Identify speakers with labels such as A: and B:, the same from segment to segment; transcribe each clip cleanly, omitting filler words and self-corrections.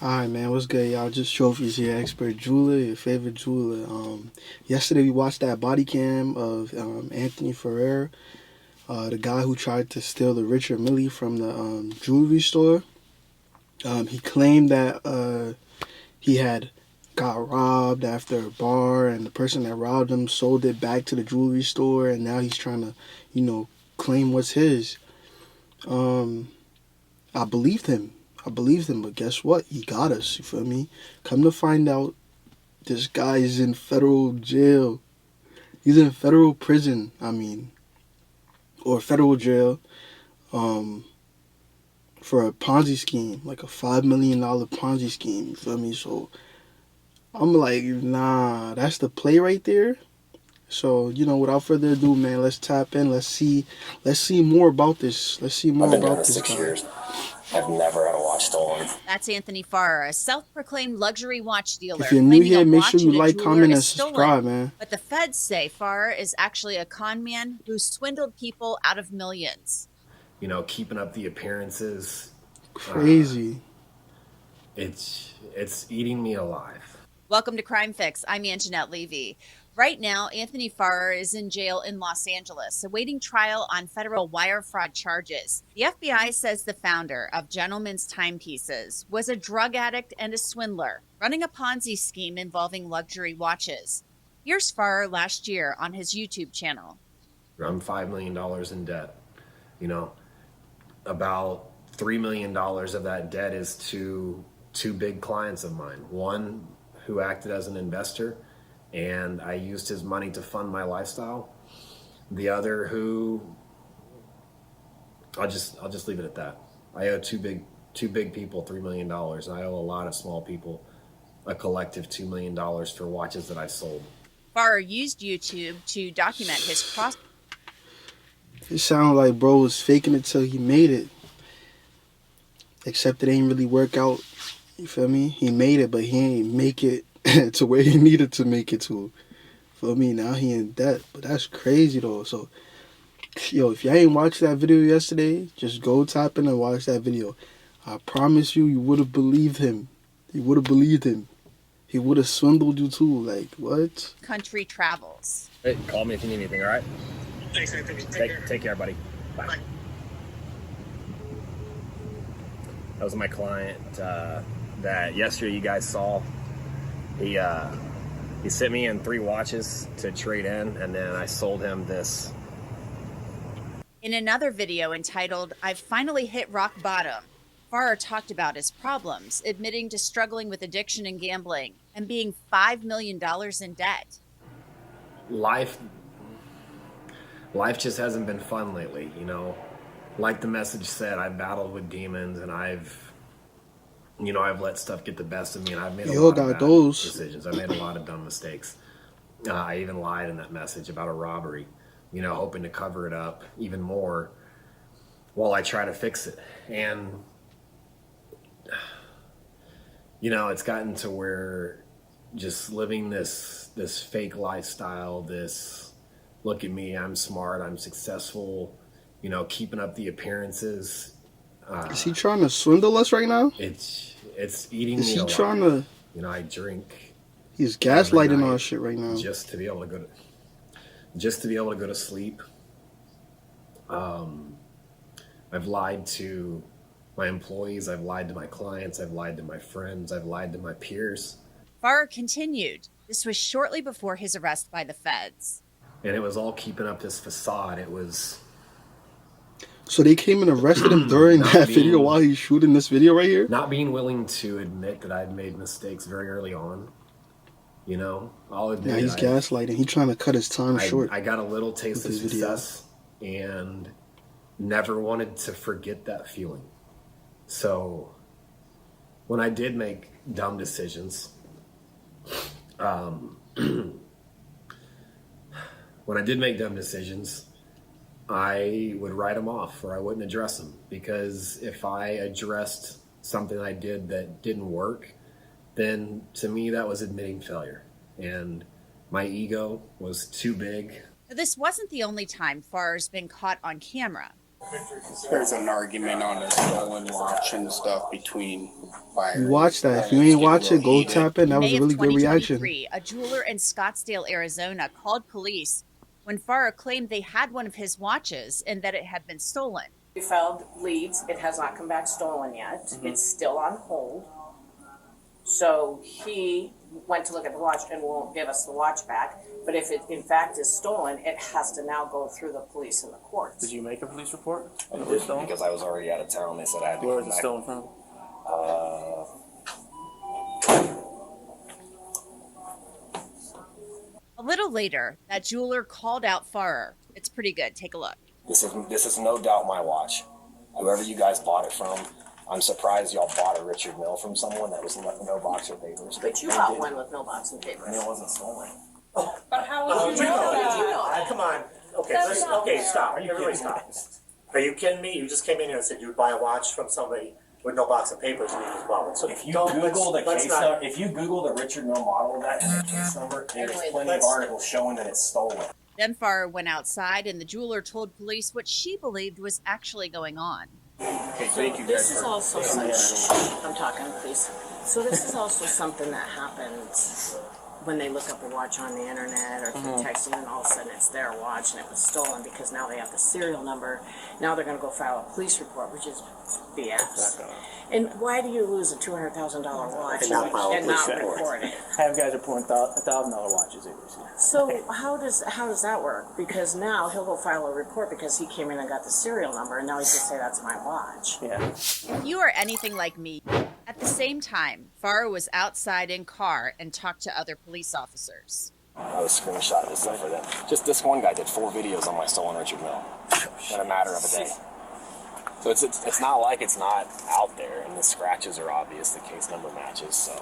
A: Alright, man, what's good, y'all? Just Trophies here, expert jeweler, your favorite jeweler. Yesterday we watched that body cam of Anthony Ferrer, the guy who tried to steal the Richard Mille from the jewelry store. He claimed that he had got robbed after a bar, and the person that robbed him sold it back to the jewelry store, and now he's trying to, claim what's his. Um, I believed him. But guess what? He got us. You feel me? Come to find out, this guy is in federal jail. He's in federal prison. Or federal jail, um, for a Ponzi scheme, like a $5 million Ponzi scheme. You feel me? So I'm like, nah, that's the play right there. So without further ado, man, let's tap in. Let's see more about this. Let's see
B: I've
A: more
B: been doing
A: about
B: this
A: this
B: 6 years.
A: guy.
B: I've never had a watch stolen.
C: That's Anthony Farr, a self-proclaimed luxury watch
A: If
C: dealer,
A: you're new
C: claiming a
A: here, make sure
C: watch
A: you
C: at a
A: like,
C: jeweler
A: comment,
C: is
A: and subscribe,
C: stolen.
A: man.
C: But the feds say Farr is actually a con man who swindled people out of millions.
B: Keeping up the appearances.
A: Crazy.
B: It's eating me alive.
C: Welcome to Crime Fix. I'm Anjanette Levy. Right now, Anthony Farr is in jail in Los Angeles, awaiting trial on federal wire fraud charges. The FBI says the founder of Gentleman's Timepieces was a drug addict and a swindler, running a Ponzi scheme involving luxury watches. Here's Farr last year on his YouTube channel.
B: I'm $5 million in debt. About $3 million of that debt is to two big clients of mine. One who acted as an investor, and I used his money to fund my lifestyle. The other who, I'll just leave it at that. I owe two big people $3 million, and I owe a lot of small people a collective $2 million for watches that I sold.
C: Farr used YouTube to document his process.
A: It sounded like bro was faking it till he made it. Except it ain't really work out. You feel me? He made it, but he ain't make it to where he needed to make it to. Feel me? Now he in debt. But that's crazy though. So, yo, if y'all ain't watched that video yesterday, just go tap in and watch that video. I promise you, you would have believed him. You would have believed him. He would have swindled you too. Like, what?
C: Country travels.
B: Hey, call me if you need anything, all right?
D: Thanks, Anthony.
B: Take care, buddy. Bye. That was my client that yesterday you guys saw. He sent me in 3 watches to trade in, and then I sold him this.
C: In another video entitled, "I've Finally Hit Rock Bottom," Farr talked about his problems, admitting to struggling with addiction and gambling and being $5 million in debt.
B: Life just hasn't been fun lately, Like the message said, I've battled with demons, and I've let stuff get the best of me, and I've made a lot of bad decisions. I made a lot of dumb mistakes. I even lied in that message about a robbery, hoping to cover it up even more while I try to fix it. And, it's gotten to where just living this fake lifestyle, this look at me, I'm smart, I'm successful, keeping up the appearances.
A: Is he trying to swindle us right now?
B: It's eating me alive.
A: Is he trying to?
B: I drink.
A: He's gaslighting our shit right now.
B: Just to be able to go to sleep. I've lied to my employees. I've lied to my clients. I've lied to my friends. I've lied to my peers.
C: Farr continued. This was shortly before his arrest by the feds.
B: And it was all keeping up this facade. It was.
A: So they came and arrested him during that video while he's shooting this video right here?
B: Not being willing to admit that I'd made mistakes very early on. I'll admit.
A: Yeah, he's gaslighting. He's trying to cut his time short.
B: I got a little taste of success and never wanted to forget that feeling. So when I did make dumb decisions, I would write them off, or I wouldn't address them, because if I addressed something I did that didn't work, then to me that was admitting failure, and my ego was too big.
C: This wasn't the only time Farr's been caught on camera.
D: There's an argument on a stolen watch and stuff between
A: You
D: buyers.
A: watch that. If you ain't watch it, go
D: Heated.
A: tap in.
C: In
A: That was
C: May
A: a
C: of
A: really good reaction.
C: 2023, a jeweler in Scottsdale, Arizona, called police when Farah claimed they had one of his watches and that it had been stolen.
E: We filed leads. It has not come back stolen yet. It's still on hold. So he went to look at the watch and won't give us the watch back. But if it in fact is stolen, it has to now go through the police and the courts.
F: Did you make a police report?
B: I did, because I was already out of town. They said I had to
F: Where
B: come
F: was it
B: back.
F: stolen from?
C: A little later, that jeweler called out Farah. It's pretty good. Take a look.
B: This is no doubt my watch. Whoever you guys bought it from, I'm surprised y'all bought a Richard Mille from someone that was no box or papers.
E: But you bought one with no box and paper.
B: And it wasn't stolen.
E: But how would you know that? You know that.
G: Come on. Okay,
E: That's not fair.
G: stop. Everybody stop. Are you kidding me? You just came in here and said you'd buy a watch from somebody with no box of papers and you just bought one. So
B: If you
G: don't-
B: Google the
G: let's
B: case
G: not-
B: number, if you Google the Richard Mille model of that and the case number, there's plenty of articles showing that it's stolen.
C: Then Farah went outside and the jeweler told police what she believed was actually going on.
F: Okay, thank you
E: This
F: guys
E: is
F: for
E: also
F: coming
E: something, I'm talking, please. So this is also something that happens when they look up a watch on the internet or through texting and all of a sudden it's their watch and it was stolen because now they have the serial number. Now they're going to go file a police report, which is BS. And why do you lose a $200,000 watch
G: And not file a
E: and
G: police
E: not
G: report.
E: report it?
F: Have guys reporting $1,000 watches every single.
E: So how does that work? Because now he'll go file a report because he came in and got the serial number and now he can say that's my watch.
F: Yeah.
C: If you are anything like me, at the same time, Farah was outside in car and talked to other police officers.
B: I was screenshotting this stuff for them. Just this one guy did 4 videos on my stolen Richard Mille in a matter of a day. So it's not like it's not out there, and the scratches are obvious, the case number matches, so.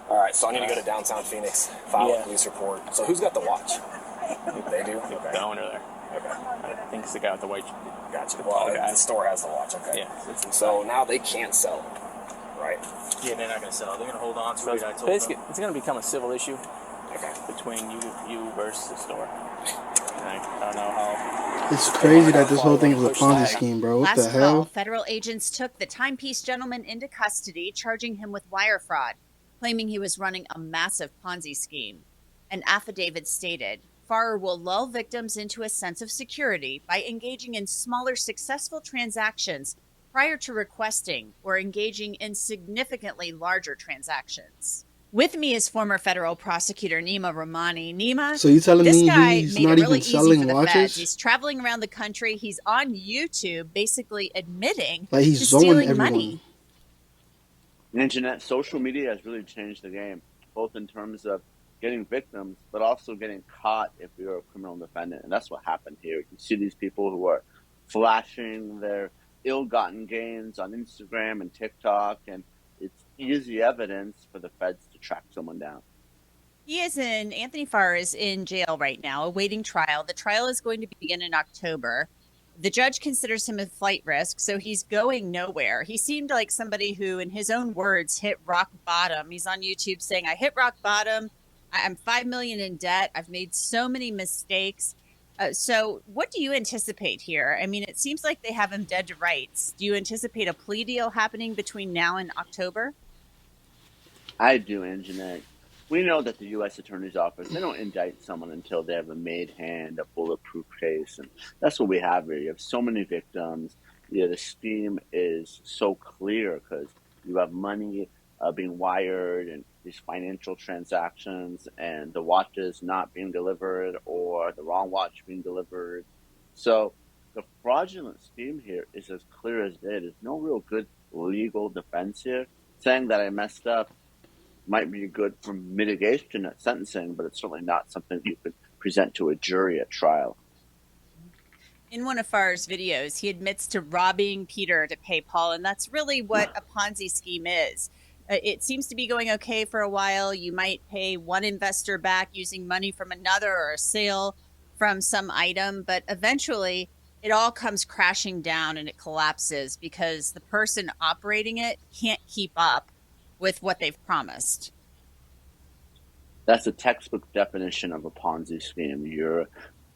B: All right, so I need to go to downtown Phoenix, file a police report. So who's got the watch? They do? Okay.
F: The owner there.
B: Okay.
F: I think it's the guy with the white.
B: Gotcha. Well, the store has the watch, okay.
F: Yeah.
B: So now they can't sell it, right?
F: Yeah, they're not going to sell it. They're going to hold on to it.
G: So
F: Basically, it's going to become a civil issue
B: Okay.
F: between you versus the store. And I don't know how.
A: It's crazy that this whole thing was a Ponzi scheme, bro. What
C: Last
A: the
C: fall,
A: hell?
C: federal agents took the timepiece gentleman into custody, charging him with wire fraud, claiming he was running a massive Ponzi scheme. An affidavit stated, Farah will lull victims into a sense of security by engaging in smaller, successful transactions prior to requesting or engaging in significantly larger transactions. With me is former federal prosecutor Nima Rahmani. Nima,
A: So you telling
C: this
A: me
C: guy
A: he's
C: made
A: not
C: it really
A: even
C: easy
A: selling
C: for the
A: watches?
C: feds. He's traveling around the country. He's on YouTube, basically admitting
A: Like he's
C: to
A: zoning
C: stealing
A: everyone.
C: money.
H: Internet, social media has really changed the game, both in terms of getting victims, but also getting caught if you're a criminal defendant. And that's what happened here. You see these people who are flashing their ill-gotten gains on Instagram and TikTok, and it's easy evidence for the feds to track someone down.
C: Anthony Farr is in jail right now, awaiting trial. The trial is going to begin in October. The judge considers him a flight risk, so he's going nowhere. He seemed like somebody who, in his own words, hit rock bottom. He's on YouTube saying, I hit rock bottom. I'm $5 million in debt. I've made so many mistakes. So what do you anticipate here? I mean, it seems like they have him dead to rights. Do you anticipate a plea deal happening between now and October?
H: I do, Anjanette. We know that the U.S. Attorney's Office, they don't indict someone until they have a made hand, a bulletproof case. And that's what we have here. You have so many victims. Yeah, the scheme is so clear because you have money being wired and these financial transactions and the watches not being delivered or the wrong watch being delivered. So the fraudulent scheme here is as clear as day. There's no real good legal defense here. Saying that I messed up might be good for mitigation at sentencing, but it's certainly not something you could present to a jury at trial.
C: In one of Farr's videos, he admits to robbing Peter to pay Paul, and that's really what a Ponzi scheme is. It seems to be going okay for a while. You might pay one investor back using money from another or a sale from some item, but eventually it all comes crashing down and it collapses because the person operating it can't keep up with what they've promised.
H: That's a textbook definition of a Ponzi scheme. You're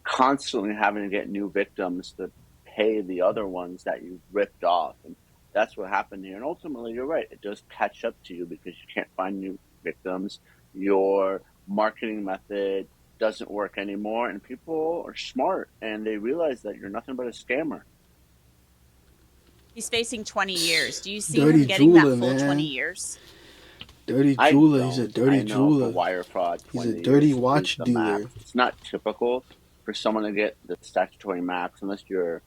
H: constantly having to get new victims. The pay the other ones that you ripped off. And that's what happened here. And ultimately, you're right. It does catch up to you because you can't find new victims. Your marketing method doesn't work anymore, and people are smart and they realize that you're nothing but a scammer.
C: He's facing 20 years. Do you see
A: Dirty
C: him getting that
A: jeweler,
C: full 20
A: man.
C: years?
A: Dirty
H: I
A: jeweler. He's a
H: don't. I
A: dirty
H: know for
A: jeweler.
H: wire fraud,
A: He's a
H: 20
A: dirty
H: years is
A: watch
H: the max.
A: dealer.
H: It's not typical for someone to get the statutory max unless you're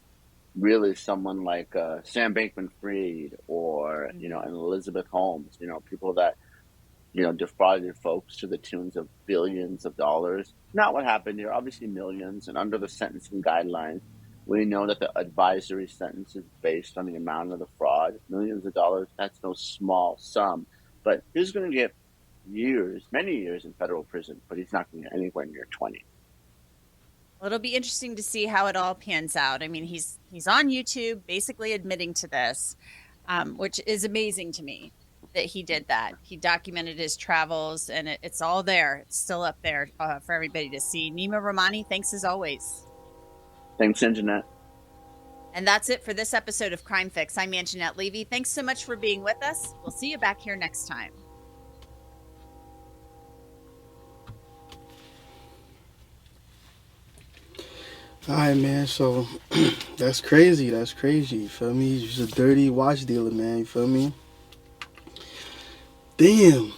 H: really someone like Sam Bankman-Fried or an Elizabeth Holmes. People that defrauded folks to the tunes of billions of dollars. Not what happened here. Obviously, millions, and under the sentencing guidelines, we know that the advisory sentence is based on the amount of the fraud. Millions of dollars. That's no small sum. But he's going to get years, many years in federal prison, but he's not going to get anywhere near 20.
C: Well, it'll be interesting to see how it all pans out. I mean, he's on YouTube basically admitting to this, which is amazing to me that he did that. He documented his travels, and it's all there. It's still up there for everybody to see. Nima Rahmani, thanks as always.
H: Thanks, Internet.
C: And that's it for this episode of Crime Fix. I'm Anjanette Levy. Thanks so much for being with us. We'll see you back here next time.
A: All right, man. So that's crazy. That's crazy. You feel me? He's just a dirty watch dealer, man. You feel me? Damn.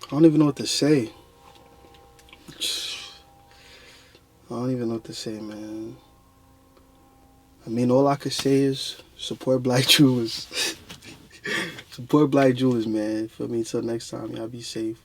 A: I don't even know what to say. I don't even know what to say, man. I mean, all I could say is support black jewelers. Support black jewelers, man. For me, till next time, y'all be safe.